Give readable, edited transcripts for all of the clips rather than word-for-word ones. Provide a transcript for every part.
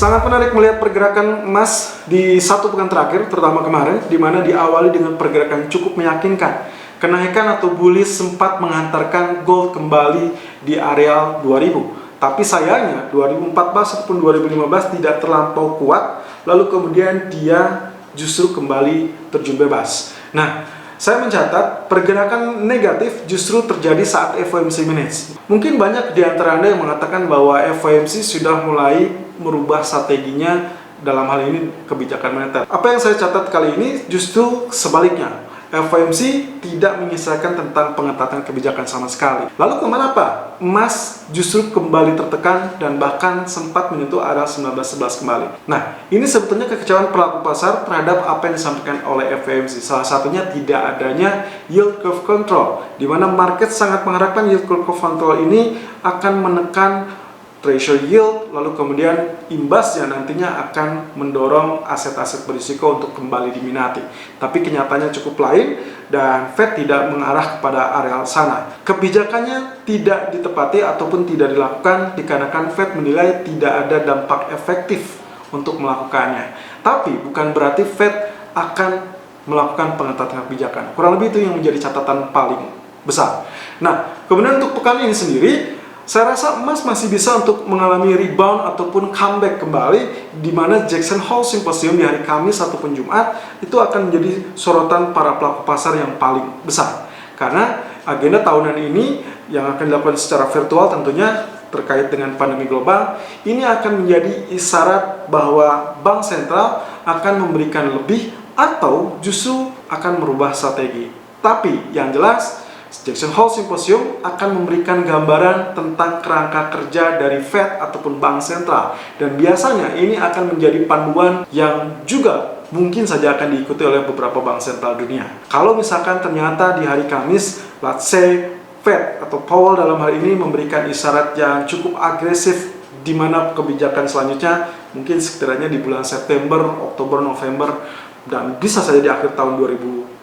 Sangat menarik melihat pergerakan emas di satu pekan terakhir, terutama kemarin, di mana diawali dengan pergerakan cukup meyakinkan. Kenaikan atau bullish sempat menghantarkan gold kembali di area 2000. Tapi sayangnya 2014 ataupun 2015 tidak terlampau kuat, lalu kemudian dia justru kembali terjun bebas. Nah, saya mencatat pergerakan negatif justru terjadi saat FOMC minutes. Mungkin banyak di antara Anda yang mengatakan bahwa FOMC sudah mulai merubah strateginya dalam hal ini kebijakan moneter. Apa yang saya catat kali ini justru sebaliknya. FOMC tidak mengisahkan tentang pengetatan kebijakan sama sekali. Lalu kemana Pak? Emas justru kembali tertekan dan bahkan sempat menyentuh area 1911 kembali. Nah, ini sebetulnya kekecewaan pelaku pasar terhadap apa yang disampaikan oleh FOMC. Salah satunya tidak adanya yield curve control, di mana market sangat mengharapkan yield curve control ini akan menekan treasury yield, lalu kemudian imbasnya nantinya akan mendorong aset-aset berisiko untuk kembali diminati. Tapi kenyataannya cukup lain dan Fed tidak mengarah kepada area sana. Kebijakannya tidak ditepati ataupun tidak dilakukan dikarenakan Fed menilai tidak ada dampak efektif untuk melakukannya. Tapi bukan berarti Fed akan melakukan pengetatan kebijakan. Kurang lebih itu yang menjadi catatan paling besar. Nah, kemudian untuk pekan ini sendiri, saya rasa emas masih bisa untuk mengalami rebound ataupun comeback kembali, di mana Jackson Hole Symposium di hari Kamis ataupun Jumat itu akan menjadi sorotan para pelaku pasar yang paling besar. Karena agenda tahunan ini yang akan dilakukan secara virtual tentunya terkait dengan pandemi global, ini akan menjadi isyarat bahwa bank sentral akan memberikan lebih atau justru akan merubah strategi. Tapi yang jelas, Jackson Hole Symposium akan memberikan gambaran tentang kerangka kerja dari Fed ataupun bank sentral, dan biasanya ini akan menjadi panduan yang juga mungkin saja akan diikuti oleh beberapa bank sentral dunia. Kalau misalkan ternyata di hari Kamis, let's say Fed atau Powell dalam hal ini memberikan isyarat yang cukup agresif, di mana kebijakan selanjutnya mungkin sekiranya di bulan September, Oktober, November, dan bisa saja di akhir tahun 2020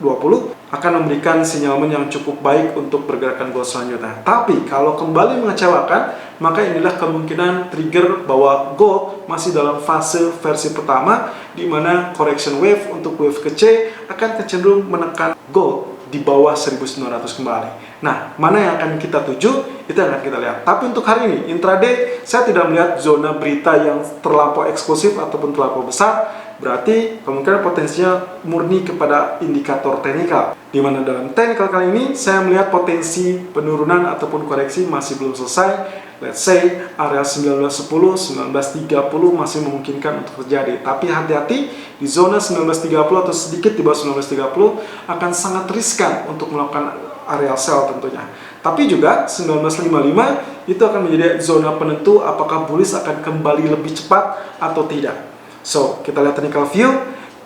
akan memberikan sinyalemen yang cukup baik untuk pergerakan gold selanjutnya. Tapi kalau kembali mengecewakan, maka inilah kemungkinan trigger bahwa gold masih dalam fase versi pertama, di mana correction wave untuk wave ke C akan cenderung menekan gold di bawah 1900 kembali. Nah, mana yang akan kita tuju, itu yang akan kita lihat. Tapi untuk hari ini, intraday, saya tidak melihat zona berita yang terlampau eksklusif ataupun terlampau besar. Berarti kemungkinan potensinya murni kepada indikator teknikal, di mana dalam teknikal kali ini saya melihat potensi penurunan ataupun koreksi masih belum selesai. Let's say area 1910, 1930 masih memungkinkan untuk terjadi. Tapi hati-hati, di zona 1930 atau sedikit di bawah 1930 akan sangat riskan untuk melakukan area sell tentunya. Tapi juga 1955 itu akan menjadi zona penentu apakah bullish akan kembali lebih cepat atau tidak. So, kita lihat technical view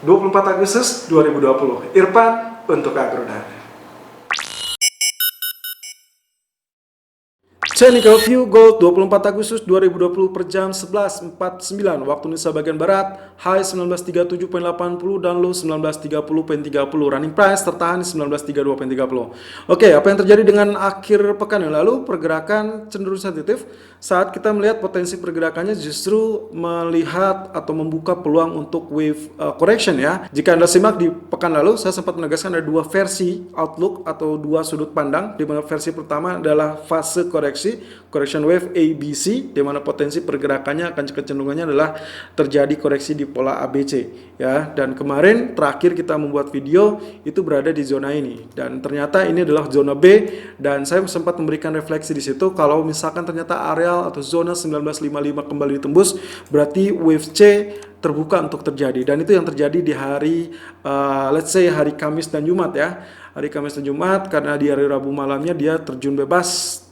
24 Agustus 2020. Irfan untuk Agrodan. Technical view gold 24 Agustus 2020 per jam 11.49 waktu Indonesia bagian Barat, high 1937.80 dan low 1930.30. Running price tertahan di 1932.30. Oke, apa yang terjadi dengan akhir pekan yang lalu? Pergerakan cenderung sensitif saat kita melihat potensi pergerakannya justru melihat atau membuka peluang untuk wave correction ya. Jika Anda simak di pekan lalu, saya sempat menegaskan ada dua versi outlook atau dua sudut pandang, di mana versi pertama adalah fase koreksi, correction wave ABC, di mana potensi pergerakannya akan kecenderungannya adalah terjadi koreksi di pola ABC ya. Dan kemarin terakhir kita membuat video itu berada di zona ini, dan ternyata ini adalah zona B, dan saya sempat memberikan refleksi di situ. Kalau misalkan ternyata areal atau zona 1955 kembali ditembus, berarti wave C terbuka untuk terjadi, dan itu yang terjadi di hari let's say hari Kamis dan Jumat ya. Hari Kamis dan Jumat, karena di hari Rabu malamnya dia terjun bebas,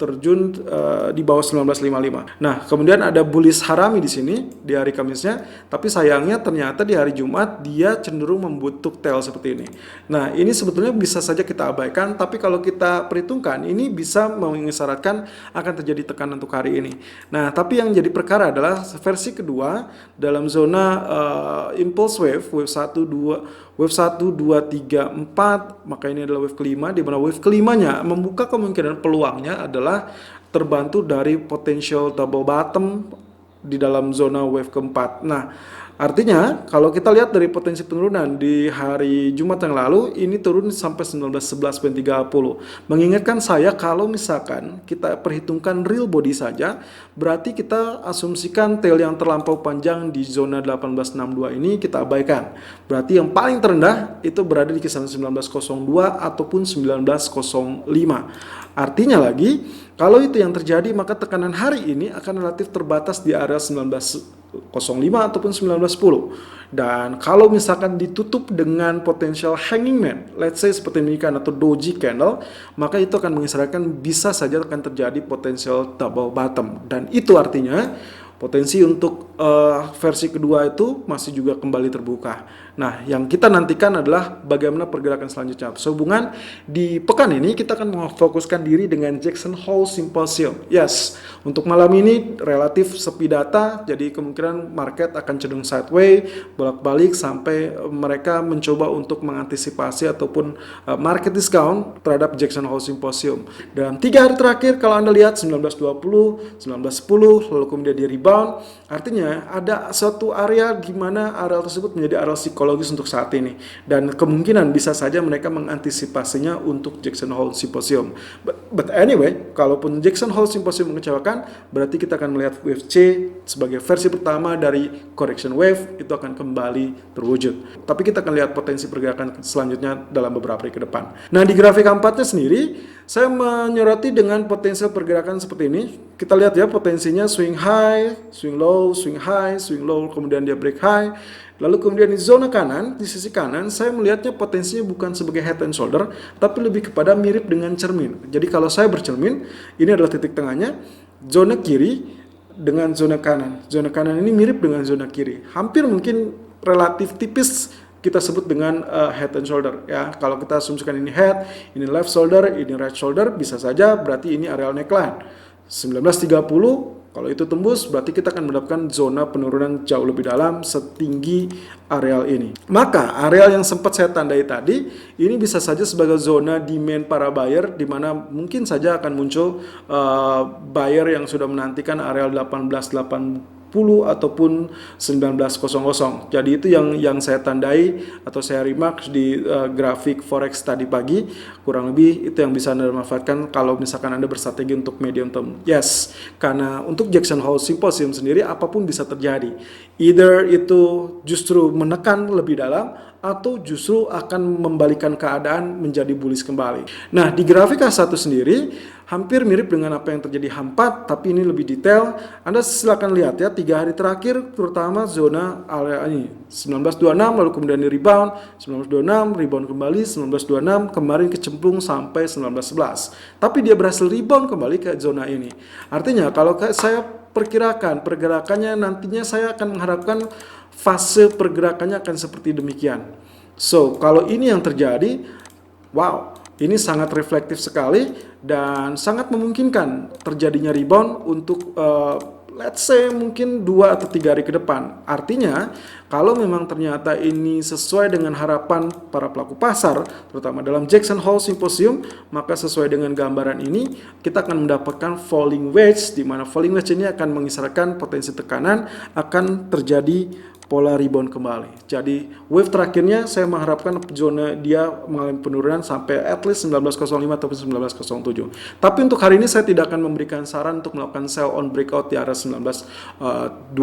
di bawah 1955. Nah, kemudian ada bullish harami di sini di hari Kamisnya, tapi sayangnya ternyata di hari Jumat dia cenderung membentuk tail seperti ini. Nah, ini sebetulnya bisa saja kita abaikan, tapi kalau kita perhitungkan ini bisa mengisyaratkan akan terjadi tekanan untuk hari ini. Nah, tapi yang jadi perkara adalah versi kedua dalam zona impulse wave 1, 2, 3, 4, maka ini adalah wave kelima, di mana wave kelimanya membuka kemungkinan peluangnya adalah terbantu dari potential double bottom di dalam zona wave keempat. Nah, artinya kalau kita lihat dari potensi penurunan di hari Jumat yang lalu, ini turun sampai 1911.30. Mengingatkan saya kalau misalkan kita perhitungkan real body saja, berarti kita asumsikan tail yang terlampau panjang di zona 1862 ini kita abaikan. Berarti yang paling terendah itu berada di kisaran 1902 ataupun 1905. Artinya lagi, kalau itu yang terjadi, maka tekanan hari ini akan relatif terbatas di area 1905 ataupun 1910. Dan kalau misalkan ditutup dengan potensial hanging man, let's say seperti ini kan, atau doji candle, maka itu akan mengisyaratkan bisa saja akan terjadi potensial double bottom. Dan itu artinya potensi untuk versi kedua itu masih juga kembali terbuka. Nah, yang kita nantikan adalah bagaimana pergerakan selanjutnya. Sehubungan di pekan ini kita akan memfokuskan diri dengan Jackson Hole Symposium. Yes, untuk malam ini relatif sepi data, jadi kemungkinan market akan cenderung sideways, bolak-balik sampai mereka mencoba untuk mengantisipasi ataupun market discount terhadap Jackson Hole Symposium. Dalam 3 hari terakhir kalau Anda lihat 1920, 1910, lalu kemudian di rebound, artinya ada suatu area di mana area tersebut menjadi area psikologis untuk saat ini, dan kemungkinan bisa saja mereka mengantisipasinya untuk Jackson Hole Symposium. But anyway, kalaupun Jackson Hole Symposium mengecewakan, berarti kita akan melihat wave C sebagai versi pertama dari correction wave itu akan kembali terwujud. Tapi kita akan lihat potensi pergerakan selanjutnya dalam beberapa hari ke depan. Nah, di grafik keempatnya sendiri, saya menyoroti dengan potensial pergerakan seperti ini. Kita lihat ya, potensinya swing high, swing low, swing high, swing low, kemudian dia break high. Lalu kemudian di zona kanan, di sisi kanan, saya melihatnya potensinya bukan sebagai head and shoulder, tapi lebih kepada mirip dengan cermin. Jadi kalau saya bercermin, ini adalah titik tengahnya, zona kiri dengan zona kanan. Zona kanan ini mirip dengan zona kiri. Hampir mungkin relatif tipis kita sebut dengan head and shoulder. Ya, kalau kita asumsikan ini head, ini left shoulder, ini right shoulder, bisa saja berarti ini areal neckline. 1930, kalau itu tembus, berarti kita akan mendapatkan zona penurunan jauh lebih dalam setinggi areal ini. Maka areal yang sempat saya tandai tadi, ini bisa saja sebagai zona demand para buyer, di mana mungkin saja akan muncul buyer yang sudah menantikan areal 1880 ataupun 1900. Jadi itu yang saya tandai atau saya remark di grafik forex tadi pagi. Kurang lebih itu yang bisa Anda manfaatkan kalau misalkan Anda berstrategi untuk medium term. Yes, karena untuk Jackson Hole Symposium sendiri apapun bisa terjadi. Either itu justru menekan lebih dalam atau justru akan membalikan keadaan menjadi bullish kembali. Nah, di grafik H1 sendiri hampir mirip dengan apa yang terjadi H4, tapi ini lebih detail. Anda silakan lihat ya, 3 hari terakhir terutama zona area ini 1926, lalu kemudian di rebound 1926, rebound kembali 1926, kemarin kecemplung sampai 1911. Tapi dia berhasil rebound kembali ke zona ini. Artinya kalau saya perkirakan pergerakannya nantinya, saya akan mengharapkan fase pergerakannya akan seperti demikian. So, kalau ini yang terjadi, wow, ini sangat reflektif sekali dan sangat memungkinkan terjadinya rebound untuk let's say mungkin 2 atau 3 hari ke depan. Artinya, kalau memang ternyata ini sesuai dengan harapan para pelaku pasar, terutama dalam Jackson Hole Symposium, maka sesuai dengan gambaran ini, kita akan mendapatkan falling wedge, di mana falling wedge ini akan mengisyaratkan potensi tekanan akan terjadi pola rebound kembali. Jadi wave terakhirnya saya mengharapkan zona dia mengalami penurunan sampai at least 1905 ataupun 1907. Tapi untuk hari ini saya tidak akan memberikan saran untuk melakukan sell on breakout di area 1929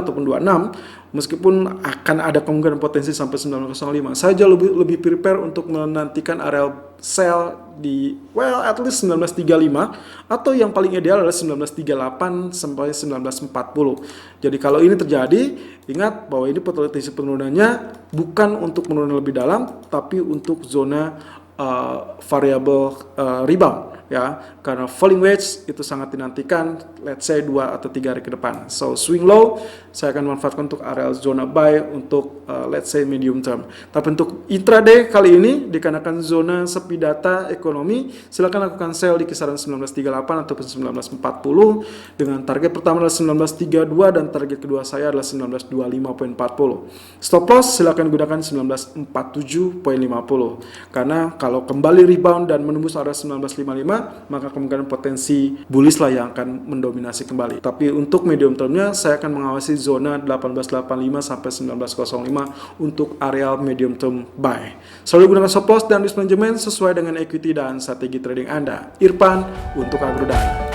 ataupun 26. Meskipun akan ada kemungkinan potensi sampai 1905, saya jauh lebih prepare untuk menantikan area sell di at least 1935 atau yang paling ideal adalah 1938 sampai 1940. Jadi kalau ini terjadi, ingat bahwa ini potensi penurunannya bukan untuk penurunan lebih dalam, tapi untuk zona variable rebound. Ya, karena falling wedge itu sangat dinantikan, let's say 2 atau 3 hari ke depan. So swing low saya akan manfaatkan untuk area zona buy untuk let's say medium term. Tapi untuk intraday kali ini dikarenakan zona sepi data ekonomi, silakan lakukan sell di kisaran 1938 ataupun 1940 dengan target pertama adalah 1932 dan target kedua saya adalah 1925.40. Stop loss silakan gunakan 1947.50. Karena kalau kembali rebound dan menembus area 1955, melemah, maka kemungkinan potensi bullish lah yang akan mendominasi kembali. Tapi untuk medium termnya saya akan mengawasi zona 1885 sampai 1905 untuk area medium term buy. Selalu gunakan stop loss dan risk management sesuai dengan equity dan strategi trading Anda. Irfan untuk Agroday.